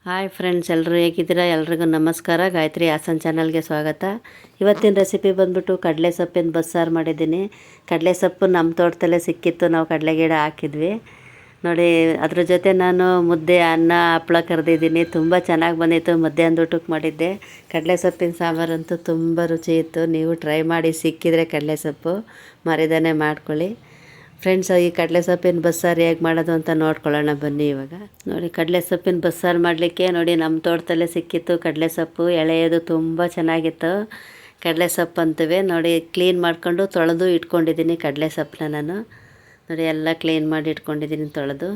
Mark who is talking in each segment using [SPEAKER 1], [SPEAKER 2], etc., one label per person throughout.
[SPEAKER 1] Hi friends, ಎಲ್ಲರೂ ಹೇಗಿದ್ದೀರಾ? ಎಲ್ರಿಗೂ ನಮಸ್ಕಾರ. ಗಾಯತ್ರಿ ಹಾಸನ್ ಚಾನಲ್ಗೆ ಸ್ವಾಗತ. ಇವತ್ತಿನ ರೆಸಿಪಿ ಬಂದ್ಬಿಟ್ಟು ಕಡಲೆ ಸೊಪ್ಪಿನ ಬಸ್ಸಾರು ಮಾಡಿದ್ದೀನಿ. ಕಡಲೆ ಸೊಪ್ಪು ನಮ್ಮ ತೋಟದಲ್ಲೇ ಸಿಕ್ಕಿತ್ತು, ನಾವು ಕಡಲೆ ಗಿಡ ಹಾಕಿದ್ವಿ ನೋಡಿ. ಅದ್ರ ಜೊತೆ ನಾನು ಮುದ್ದೆ, ಅನ್ನ, ಹಪ್ಪಳ ಕರೆದಿದ್ದೀನಿ. ತುಂಬ ಚೆನ್ನಾಗಿ ಬಂದಿತ್ತು. ಮಧ್ಯಾಹ್ನದ ಊಟಕ್ಕೆ ಮಾಡಿದ್ದೆ. ಕಡಲೆ ಸೊಪ್ಪಿನ ಸಾಂಬಾರಂತೂ ತುಂಬ ರುಚಿ ಇತ್ತು. ನೀವು ಟ್ರೈ ಮಾಡಿ, ಸಿಕ್ಕಿದರೆ ಕಡಲೆ ಸೊಪ್ಪು ಮರಿದಾನೆ ಮಾಡ್ಕೊಳ್ಳಿ ಫ್ರೆಂಡ್ಸ್. ಈ ಕಡಲೆ ಸೊಪ್ಪಿನ ಬಸ್ಸಾರು ಹೇಗೆ ಮಾಡೋದು ಅಂತ ನೋಡ್ಕೊಳ್ಳೋಣ ಬನ್ನಿ. ಇವಾಗ ನೋಡಿ, ಕಡಲೆ ಸೊಪ್ಪಿನ ಬಸ್ಸಾರು ಮಾಡಲಿಕ್ಕೆ ನೋಡಿ ನಮ್ಮ ತೋಟದಲ್ಲೇ ಸಿಕ್ಕಿತ್ತು ಕಡಲೆ ಸೊಪ್ಪು. ಎಳೆಯದು ತುಂಬ ಚೆನ್ನಾಗಿತ್ತು. ಕಡಲೆ ಸೊಪ್ಪು ಅಂತೀವಿ ನೋಡಿ. ಕ್ಲೀನ್ ಮಾಡ್ಕೊಂಡು ತೊಳೆದು ಇಟ್ಕೊಂಡಿದ್ದೀನಿ ಕಡಲೆ ಸೊಪ್ಪನ್ನ ನಾನು. ನೋಡಿ, ಎಲ್ಲ ಕ್ಲೀನ್ ಮಾಡಿ ಇಟ್ಕೊಂಡಿದ್ದೀನಿ ತೊಳೆದು.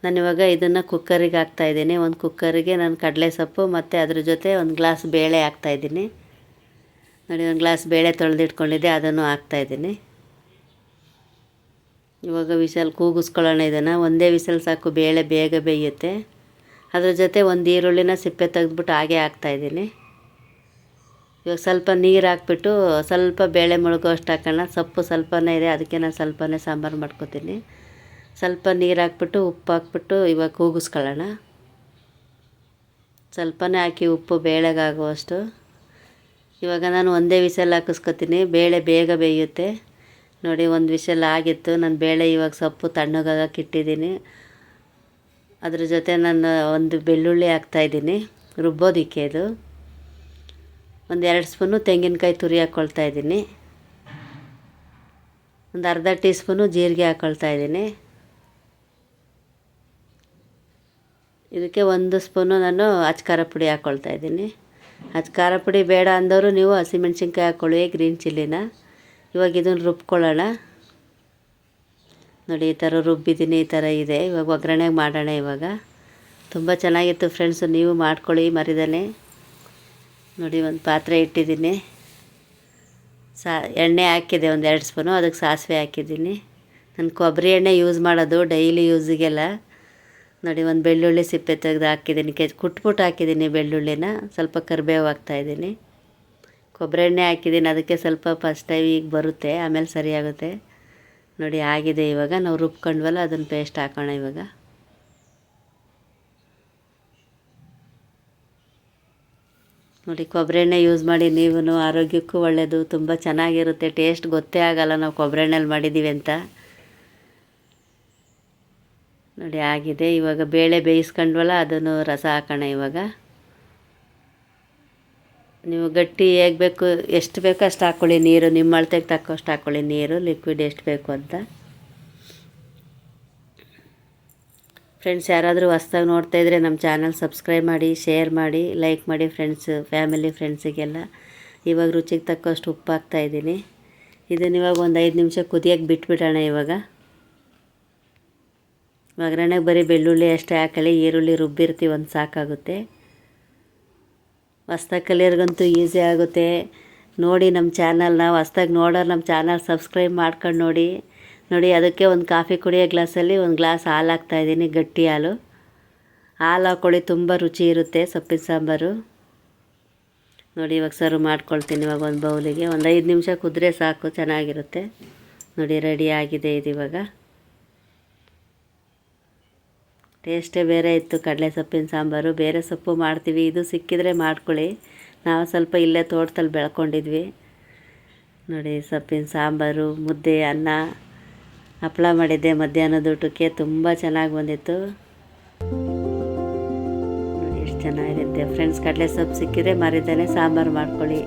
[SPEAKER 1] ನಾನಿವಾಗ ಇದನ್ನು ಕುಕ್ಕರಿಗೆ ಹಾಕ್ತಾಯಿದ್ದೀನಿ. ಒಂದು ಕುಕ್ಕರಿಗೆ ನಾನು ಕಡಲೆ ಸೊಪ್ಪು ಮತ್ತು ಅದ್ರ ಜೊತೆ ಒಂದು ಗ್ಲಾಸ್ ಬೇಳೆ ಹಾಕ್ತಾಯಿದ್ದೀನಿ ನೋಡಿ. ಒಂದು ಗ್ಲಾಸ್ ಬೇಳೆ ತೊಳೆದು ಇಟ್ಕೊಂಡಿದ್ದೆ, ಅದನ್ನು ಹಾಕ್ತಾಯಿದ್ದೀನಿ. ಇವಾಗ ವಿಸಲ್ ಕೂಗಿಸ್ಕೊಳ್ಳೋಣ. ಇದನ್ನು ಒಂದೇ ವಿಸಲ್ ಸಾಕು, ಬೇಳೆ ಬೇಗ ಬೇಯುತ್ತೆ. ಅದ್ರ ಜೊತೆ ಒಂದು ಈರುಳ್ಳಿನ ಸಿಪ್ಪೆ ತೆಗೆದ್ಬಿಟ್ಟು ಹಾಗೆ ಹಾಕ್ತಾಯಿದ್ದೀನಿ. ಇವಾಗ ಸ್ವಲ್ಪ ನೀರು ಹಾಕ್ಬಿಟ್ಟು ಸ್ವಲ್ಪ ಬೇಳೆ ಮುಳುಗೋ ಅಷ್ಟು ಹಾಕೋಣ. ಸೊಪ್ಪು ಸ್ವಲ್ಪನೇ ಇದೆ, ಅದಕ್ಕೆ ನಾನು ಸ್ವಲ್ಪನೇ ಸಾಂಬಾರು ಮಾಡ್ಕೊತೀನಿ. ಸ್ವಲ್ಪ ನೀರು ಹಾಕ್ಬಿಟ್ಟು ಉಪ್ಪು ಹಾಕ್ಬಿಟ್ಟು ಇವಾಗ ಕೂಗಿಸ್ಕೊಳ್ಳೋಣ. ಸ್ವಲ್ಪನೇ ಹಾಕಿ ಉಪ್ಪು ಬೇಳೆಗಾಗುವಷ್ಟು. ಇವಾಗ ನಾನು ಒಂದೇ ವಿಸಲ್ ಹಾಕಿಸ್ಕೊತೀನಿ, ಬೇಳೆ ಬೇಗ ಬೇಯುತ್ತೆ ನೋಡಿ. ಒಂದು ವಿಷಲ್ ಆಗಿತ್ತು. ನಾನು ಬೇಳೆ ಇವಾಗ ಸೊಪ್ಪು ತಣ್ಣಗಾಗಕ್ಕೆ ಇಟ್ಟಿದ್ದೀನಿ. ಅದ್ರ ಜೊತೆ ನಾನು ಒಂದು ಬೆಳ್ಳುಳ್ಳಿ ಹಾಕ್ತಾಯಿದ್ದೀನಿ ರುಬ್ಬೋದಕ್ಕೆ. ಇದು ಒಂದು 2 ಸ್ಪೂನು ತೆಂಗಿನಕಾಯಿ ತುರಿ ಹಾಕ್ಕೊಳ್ತಾಯಿದ್ದೀನಿ. ಒಂದು ಅರ್ಧ ಟೀ ಸ್ಪೂನು ಜೀರಿಗೆ ಹಾಕ್ಕೊಳ್ತಾಯಿದ್ದೀನಿ. ಇದಕ್ಕೆ 1 ಸ್ಪೂನು ನಾನು ಅಚ್ಕಾರ ಪುಡಿ ಹಾಕ್ಕೊಳ್ತಾಯಿದ್ದೀನಿ. ಅಚ್ಕಾರ ಪುಡಿ ಬೇಡ ಅಂದವರು ನೀವು ಹಸಿಮೆಣ್ಸಿನ್ಕಾಯಿ ಹಾಕ್ಕೊಳ್ಳಿ, ಗ್ರೀನ್ ಚಿಲ್ಲಿನ. ಇವಾಗ ಇದನ್ನು ರುಬ್ಕೊಳ್ಳೋಣ ನೋಡಿ. ಈ ಥರ ರುಬ್ಬಿದ್ದೀನಿ, ಈ ಥರ ಇದೆ. ಇವಾಗ ಒಗ್ಗರಣೆಗೆ ಮಾಡೋಣ. ಇವಾಗ ತುಂಬ ಚೆನ್ನಾಗಿತ್ತು ಫ್ರೆಂಡ್ಸ್, ನೀವು ಮಾಡ್ಕೊಳ್ಳಿ ಮರಿದಾನೆ ನೋಡಿ. ಒಂದು ಪಾತ್ರೆ ಇಟ್ಟಿದ್ದೀನಿ, ಎಣ್ಣೆ ಹಾಕಿದೆ ಒಂದು 2 ಸ್ಪೂನು. ಅದಕ್ಕೆ ಸಾಸಿವೆ ಹಾಕಿದ್ದೀನಿ. ನಾನು ಕೊಬ್ಬರಿ ಎಣ್ಣೆ ಯೂಸ್ ಮಾಡೋದು ಡೈಲಿ ಯೂಸಿಗೆಲ್ಲ ನೋಡಿ. ಒಂದು ಬೆಳ್ಳುಳ್ಳಿ ಸಿಪ್ಪೆ ತೆಗೆದು ಹಾಕಿದ್ದೀನಿ, ಕುಟ್ಬಿಟ್ಟು ಹಾಕಿದ್ದೀನಿ ಬೆಳ್ಳುಳ್ಳಿನ. ಸ್ವಲ್ಪ ಕರಿಬೇವು ಹಾಕ್ತಾಯಿದ್ದೀನಿ. ಕೊಬ್ಬರಿ ಎಣ್ಣೆ ಹಾಕಿದ್ದೀನಿ, ಅದಕ್ಕೆ ಸ್ವಲ್ಪ ಫಸ್ಟ್ ಟೈಮ್ ಈಗ ಬರುತ್ತೆ, ಆಮೇಲೆ ಸರಿಯಾಗುತ್ತೆ ನೋಡಿ. ಆಗಿದೆ. ಇವಾಗ ನಾವು ರುಬ್ಕೊಂಡ್ವಲ್ಲ, ಅದನ್ನು ಪೇಸ್ಟ್ ಹಾಕೋಣ ಇವಾಗ. ನೋಡಿ, ಕೊಬ್ಬರಿ ಎಣ್ಣೆ ಯೂಸ್ ಮಾಡಿ ನೀವು, ಆರೋಗ್ಯಕ್ಕೂ ಒಳ್ಳೆಯದು, ತುಂಬ ಚೆನ್ನಾಗಿರುತ್ತೆ. ಟೇಸ್ಟ್ ಗೊತ್ತೇ ಆಗೋಲ್ಲ ನಾವು ಕೊಬ್ಬರಿ ಎಣ್ಣೆಲಿ ಮಾಡಿದ್ದೀವಿ ಅಂತ ನೋಡಿ. ಆಗಿದೆ. ಇವಾಗ ಬೇಳೆ ಬೇಯಿಸ್ಕೊಂಡ್ವಲ್ಲ, ಅದನ್ನು ರಸ ಹಾಕೋಣ ಇವಾಗ. ನೀವು ಗಟ್ಟಿ ಹೇಗೆ ಬೇಕು, ಎಷ್ಟು ಬೇಕೋ ಅಷ್ಟು ಹಾಕ್ಕೊಳ್ಳಿ ನೀರು. ನಿಮ್ಮ ಅಳತೆಗೆ ತಕ್ಕಷ್ಟು ಹಾಕ್ಕೊಳ್ಳಿ ನೀರು, ಲಿಕ್ವಿಡ್ ಎಷ್ಟು ಬೇಕು ಅಂತ. ಫ್ರೆಂಡ್ಸ್, ಯಾರಾದರೂ ಹೊಸ್ದಾಗಿ ನೋಡ್ತಾಯಿದ್ರೆ ನಮ್ಮ ಚಾನಲ್ ಸಬ್ಸ್ಕ್ರೈಬ್ ಮಾಡಿ, ಶೇರ್ ಮಾಡಿ, ಲೈಕ್ ಮಾಡಿ ಫ್ರೆಂಡ್ಸ್, ಫ್ಯಾಮಿಲಿ ಫ್ರೆಂಡ್ಸಿಗೆಲ್ಲ. ಇವಾಗ ರುಚಿಗೆ ತಕ್ಕಷ್ಟು ಉಪ್ಪು ಹಾಕ್ತಾಯಿದ್ದೀನಿ. ಇದನ್ನು ಇವಾಗ ಒಂದು 5 ನಿಮಿಷ ಕುದಿಯೋಕ್ಕೆ ಬಿಟ್ಬಿಡೋಣ. ಇವಾಗ ಒಗ್ಗರಣೆಗೆ ಬರೀ ಬೆಳ್ಳುಳ್ಳಿ ಅಷ್ಟೇ ಹಾಕೊಳ್ಳಿ, ಈರುಳ್ಳಿ ರುಬ್ಬಿರ್ತೀವಿ, ಒಂದು ಸಾಕಾಗುತ್ತೆ. ಹೊಸ್ದಾಗಿ ಕಲಿಯೋರ್ಗಂತೂ ಈಸಿ ಆಗುತ್ತೆ ನೋಡಿ. ನಮ್ಮ ಚಾನಲ್ನ ಹೊಸ್ದಾಗಿ ನೋಡೋರು ನಮ್ಮ ಚಾನಲ್ ಸಬ್ಸ್ಕ್ರೈಬ್ ಮಾಡ್ಕೊಂಡು ನೋಡಿ. ಅದಕ್ಕೆ ಒಂದು ಕಾಫಿ ಕುಡಿಯೋ ಗ್ಲಾಸಲ್ಲಿ ಒಂದು ಗ್ಲಾಸ್ ಹಾಲು ಹಾಕ್ತಾಯಿದ್ದೀನಿ, ಗಟ್ಟಿ ಹಾಲು. ಹಾಲು ಹಾಕ್ಕೊಳ್ಳಿ, ತುಂಬ ರುಚಿ ಇರುತ್ತೆ ಸೊಪ್ಪಿನ ಸಾಂಬಾರು ನೋಡಿ. ಇವಾಗ ಸರ್ವ್ ಮಾಡ್ಕೊಳ್ತೀನಿ. ಇವಾಗ ಒಂದು ಬೌಲಿಗೆ ಒಂದು 5 ನಿಮಿಷ ಕುದ್ರೆ ಸಾಕು, ಚೆನ್ನಾಗಿರುತ್ತೆ ನೋಡಿ. ರೆಡಿ ಆಗಿದೆ ಇದು. ಇವಾಗ ಟೇಸ್ಟೇ ಬೇರೆ ಇತ್ತು ಕಡಲೆ ಸೊಪ್ಪಿನ ಸಾಂಬಾರು. ಬೇರೆ ಸೊಪ್ಪು ಮಾಡ್ತೀವಿ, ಇದು ಸಿಕ್ಕಿದರೆ ಮಾಡ್ಕೊಳ್ಳಿ. ನಾವು ಸ್ವಲ್ಪ ಇಲ್ಲೇ ತೋಟದಲ್ಲಿ ಬೆಳ್ಕೊಂಡಿದ್ವಿ ನೋಡಿ. ಸೊಪ್ಪಿನ ಸಾಂಬಾರು, ಮುದ್ದೆ, ಅನ್ನ, ಹಪ್ಪಳ ಮಾಡಿದ್ದೆ ಮಧ್ಯಾಹ್ನದ ಊಟಕ್ಕೆ. ತುಂಬ ಚೆನ್ನಾಗಿ ಬಂದಿತ್ತು ನೋಡಿ. ಎಷ್ಟು ಚೆನ್ನಾಗಿರುತ್ತೆ ಫ್ರೆಂಡ್ಸ್. ಕಡಲೆ ಸೊಪ್ಪು ಸಿಕ್ಕಿದರೆ ಮರಿದಾನೆ ಸಾಂಬಾರು ಮಾಡ್ಕೊಳ್ಳಿ.